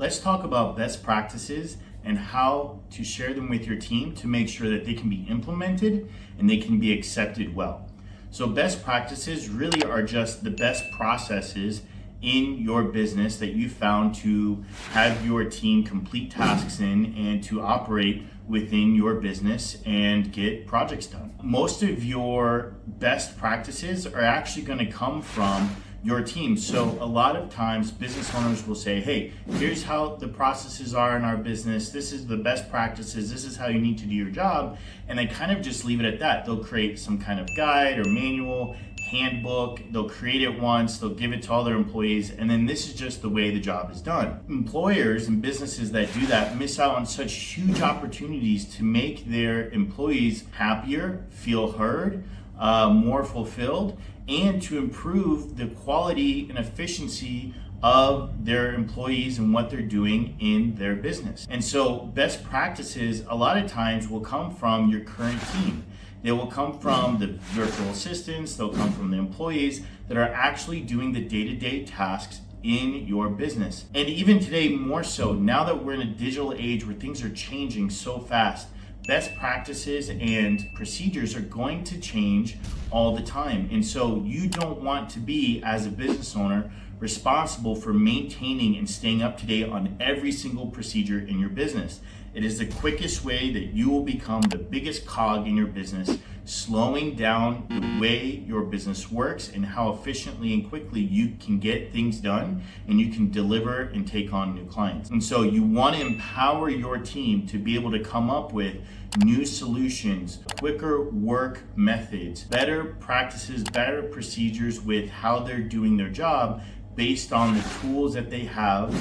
let's talk about best practices and how to share them with your team to make sure that they can be implemented and they can be accepted well. So best practices really are just the best processes in your business that you found to have your team complete tasks in and to operate within your business and get projects done. Most of your best practices are actually going to come from your team. So a lot of times business owners will say, hey, here's how the processes are in our business. This is the best practices. This is how you need to do your job. And they kind of just leave it at that. They'll create some kind of guide or manual, handbook. They'll create it once. They'll give it to all their employees. And then this is just the way the job is done. Employers and businesses that do that miss out on such huge opportunities to make their employees happier, feel heard, more fulfilled, and to improve the quality and efficiency of their employees and what they're doing in their business. And so best practices a lot of times will come from your current team. They will come from the virtual assistants, they'll come from the employees that are actually doing the day-to-day tasks in your business. And even today, more so, now that we're in a digital age where things are changing so fast, best practices and procedures are going to change all the time. And so you don't want to be, as a business owner, responsible for maintaining and staying up to date on every single procedure in your business. It is the quickest way that you will become the biggest cog in your business, slowing down the way your business works and how efficiently and quickly you can get things done and you can deliver and take on new clients. And so you want to empower your team to be able to come up with new solutions, quicker work methods, better practices, better procedures with how they're doing their job based on the tools that they have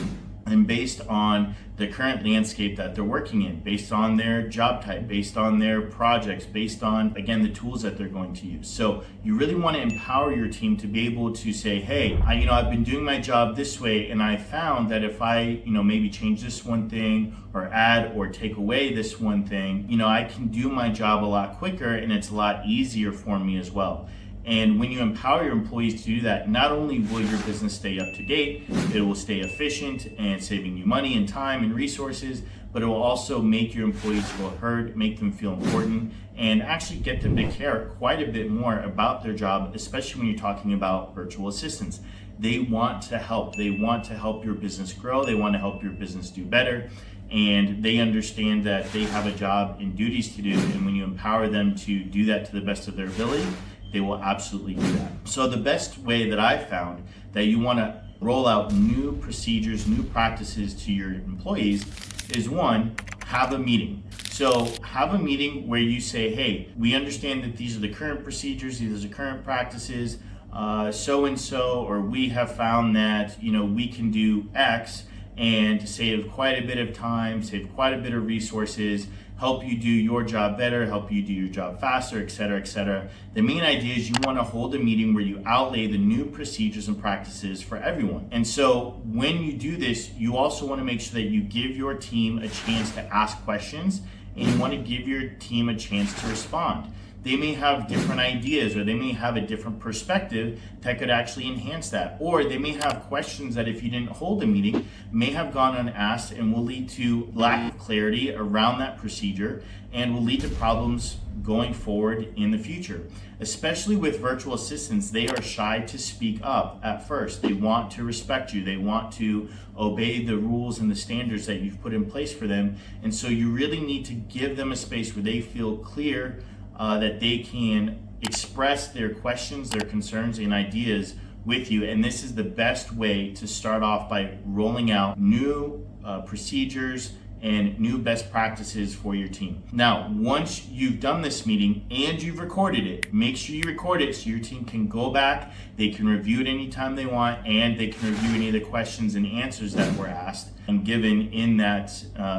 and based on the current landscape that they're working in, based on their job type, based on their projects, based on, again, the tools that they're going to use. So you really want to empower your team to be able to say, hey, I've been doing my job this way, and I found that if I, maybe change this one thing or add or take away this one thing, I can do my job a lot quicker and it's a lot easier for me as well. And when you empower your employees to do that, not only will your business stay up to date, it will stay efficient and saving you money and time and resources, but it will also make your employees feel heard, make them feel important, and actually get them to care quite a bit more about their job, especially when you're talking about virtual assistants. They want to help. They want to help your business grow. They want to help your business do better. And they understand that they have a job and duties to do. And when you empower them to do that to the best of their ability, they will absolutely do that. So the best way that I found that you want to roll out new procedures, new practices to your employees is, one, have a meeting. So have a meeting where you say, hey, we understand that these are the current procedures, these are the current practices, so-and-so, or we have found that, we can do X and save quite a bit of time, save quite a bit of resources, help you do your job better, help you do your job faster, et cetera, et cetera. The main idea is you want to hold a meeting where you outlay the new procedures and practices for everyone. And so when you do this, you also want to make sure that you give your team a chance to ask questions and you want to give your team a chance to respond. They may have different ideas or they may have a different perspective that could actually enhance that. Or they may have questions that if you didn't hold a meeting may have gone unasked and will lead to lack of clarity around that procedure and will lead to problems going forward in the future. Especially with virtual assistants, they are shy to speak up at first. They want to respect you. They want to obey the rules and the standards that you've put in place for them. And so you really need to give them a space where they feel clear that they can express their questions, their concerns, and ideas with you. And this is the best way to start off by rolling out new procedures and new best practices for your team. Now, once you've done this meeting and you've recorded it, make sure you record it so your team can go back, they can review it anytime they want, and they can review any of the questions and answers that were asked and given in that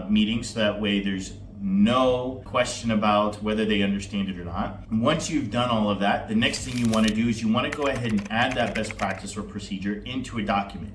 meeting, so that way there's no question about whether they understand it or not. Once you've done all of that, the next thing you want to do is you want to go ahead and add that best practice or procedure into a document.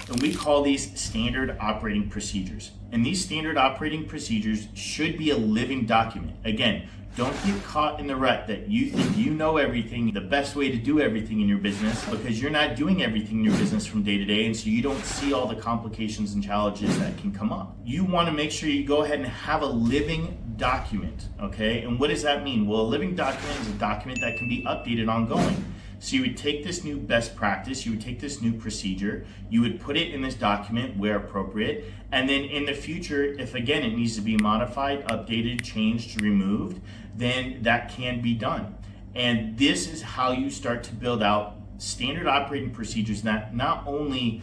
And we call these standard operating procedures. And these standard operating procedures should be a living document. Again, don't get caught in the rut that you think you know everything, the best way to do everything in your business, because you're not doing everything in your business from day to day, and so you don't see all the complications and challenges that can come up. You want to make sure you go ahead and have a living document, okay? And what does that mean? Well, a living document is a document that can be updated ongoing. So you would take this new best practice, you would take this new procedure, you would put it in this document where appropriate, and then in the future, if again it needs to be modified, updated, changed, removed, then that can be done. And this is how you start to build out standard operating procedures that not only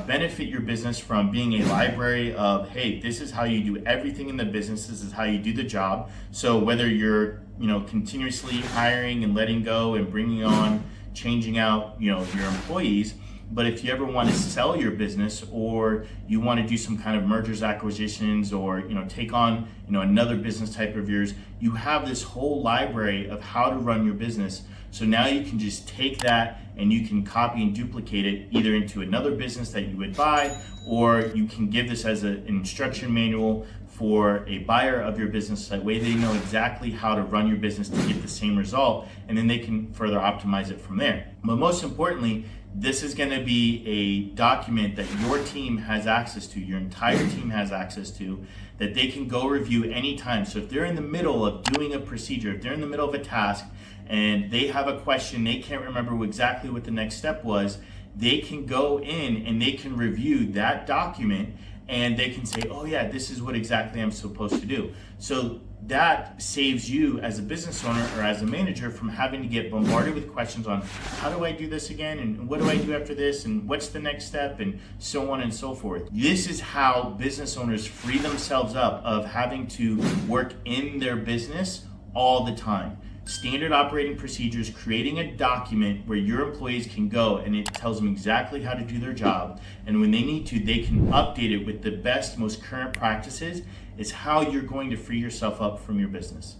benefit your business from being a library of, hey, this is how you do everything in the business, this is how you do the job. So whether you're continuously hiring and letting go and bringing on, changing out your employees, but if you ever want to sell your business, or you want to do some kind of mergers, acquisitions, or take on another business type of yours, you have this whole library of how to run your business. So now you can just take that and you can copy and duplicate it either into another business that you would buy, or you can give this as an instruction manual for a buyer of your business. That way they know exactly how to run your business to get the same result, and then they can further optimize it from there. But most importantly, this is going to be a document that your team has access to, your entire team has access to, that they can go review anytime. So if they're in the middle of doing a procedure, if they're in the middle of a task and they have a question, they can't remember exactly what the next step was, they can go in and they can review that document and they can say, oh yeah, this is what exactly I'm supposed to do. So that saves you as a business owner or as a manager from having to get bombarded with questions on how do I do this again, and what do I do after this, and what's the next step, and so on and so forth. This is how business owners free themselves up of having to work in their business all the time. Standard operating procedures, creating a document where your employees can go and it tells them exactly how to do their job, and when they need to, they can update it with the best, most current practices, is how you're going to free yourself up from your business.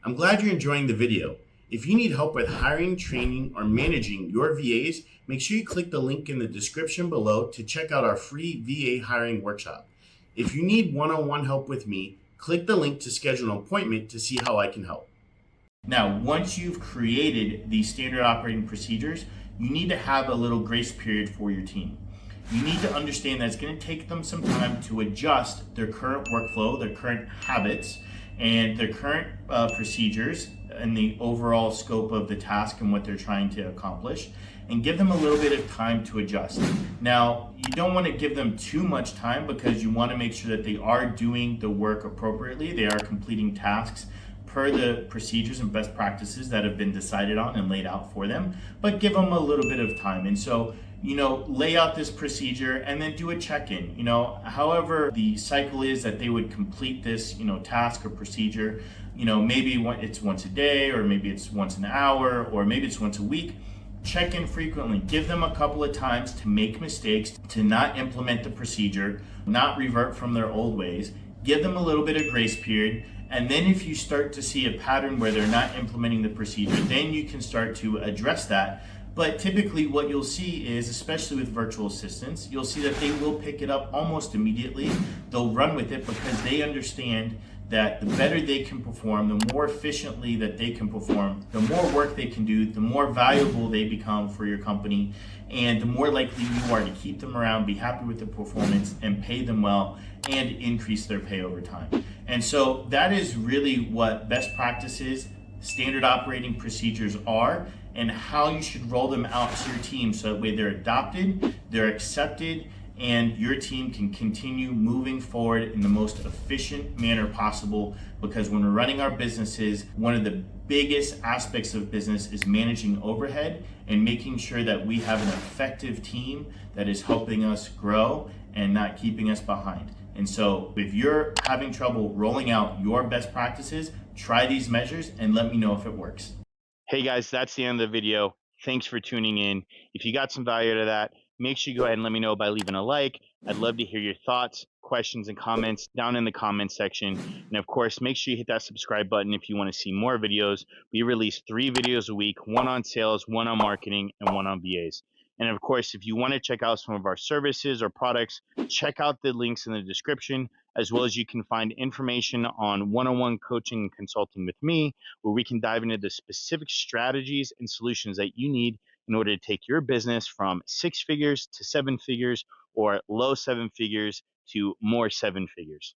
I'm glad you're enjoying the video. If you need help with hiring, training, or managing your VAs, make sure you click the link in the description below to check out our free VA hiring workshop. If you need one-on-one help with me, click the link to schedule an appointment to see how I can help. Now, once you've created these standard operating procedures, you need to have a little grace period for your team. You need to understand that it's going to take them some time to adjust their current workflow, their current habits, and their current procedures and the overall scope of the task and what they're trying to accomplish, and give them a little bit of time to adjust. Now, you don't want to give them too much time because you want to make sure that they are doing the work appropriately, they are completing tasks per the procedures and best practices that have been decided on and laid out for them, but give them a little bit of time. And so, lay out this procedure and then do a check-in. However the cycle is that they would complete this, task or procedure, maybe it's once a day, or maybe it's once an hour, or maybe it's once a week. Check in frequently. Give them a couple of times to make mistakes, to not implement the procedure, not revert from their old ways. Give them a little bit of grace period. And then if you start to see a pattern where they're not implementing the procedure, then you can start to address that. But typically what you'll see is, especially with virtual assistants, you'll see that they will pick it up almost immediately. They'll run with it because they understand that the better they can perform, the more efficiently that they can perform, the more work they can do, the more valuable they become for your company, and the more likely you are to keep them around, be happy with the performance, and pay them well, and increase their pay over time. And so that is really what best practices, standard operating procedures are, and how you should roll them out to your team so that way they're adopted, they're accepted, and your team can continue moving forward in the most efficient manner possible. Because when we're running our businesses, one of the biggest aspects of business is managing overhead and making sure that we have an effective team that is helping us grow and not keeping us behind. And so if you're having trouble rolling out your best practices, try these measures and let me know if it works. Hey guys, that's the end of the video. Thanks for tuning in. If you got some value out of that, make sure you go ahead and let me know by leaving a like. I'd love to hear your thoughts, questions, and comments down in the comments section. And of course, make sure you hit that subscribe button if you want to see more videos. We release 3 videos a week, one on sales, one on marketing, and one on VAs. And of course, if you want to check out some of our services or products, check out the links in the description, as well as you can find information on one-on-one coaching and consulting with me, where we can dive into the specific strategies and solutions that you need in order to take your business from 6 figures to 7 figures, or low 7 figures to more 7 figures.